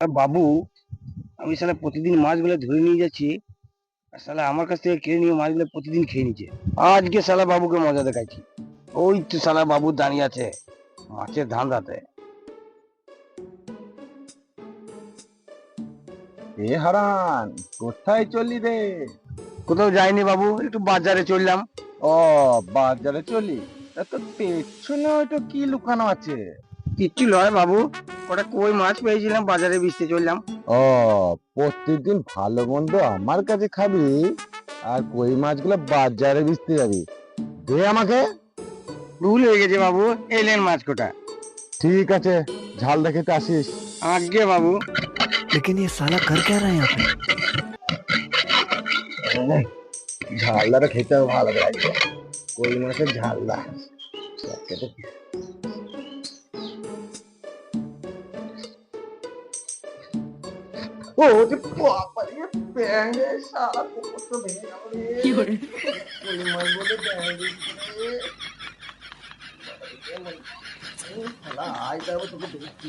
বাবু, আমি শালা প্রতিদিন মাছগুলো ধরে নিয়ে যাচ্ছি, আর শালা আমার কাছ থেকে কিনে নিয়ে মাছগুলো প্রতিদিন খেয়ে নিচ্ছে। আজকে শালা বাবুকে মজা দেখাচ্ছি। ওই তো শালা বাবু দাঁড়িয়ে আছে মাছের ধান্দাতে। এ হারান, কোথায় চললি রে? কোথাও যাইনি বাবু, একটু বাজারে চললাম। ও, বাজারে চলি? তা তোর পেছনে ওইটা কি লুকানো আছে? কিচ্ছু নয় বাবু, কটা কই মাছ পেয়েছিলাম, বাজারে বেচতে চললাম। ও, প্রত্যেকদিন ভালো মন্দ আমার কাছে খাবি আর কই মাছগুলো বাজারে বেচতে যাবি? দে আমাকে। ভুল হয়ে গেছে বাবু, এলেন মাছ কোটা। ঠিক আছে, ঝাল দেখাতে আসিস। আজ্ঞে বাবু। लेकिन ये साला कर क्या रहा है यहाँ पे। ঝালদাটা খেতেও ভালো লাগবে, কই মাছের ঝালদা। ও যে বাবা রে, ব্যাঙে সারা কোকর তো ভেঙে গেল রে। কি করে? কই মাছ বলে ব্যাঙে রে। শালা আয় তারপর তোকে দেখছি।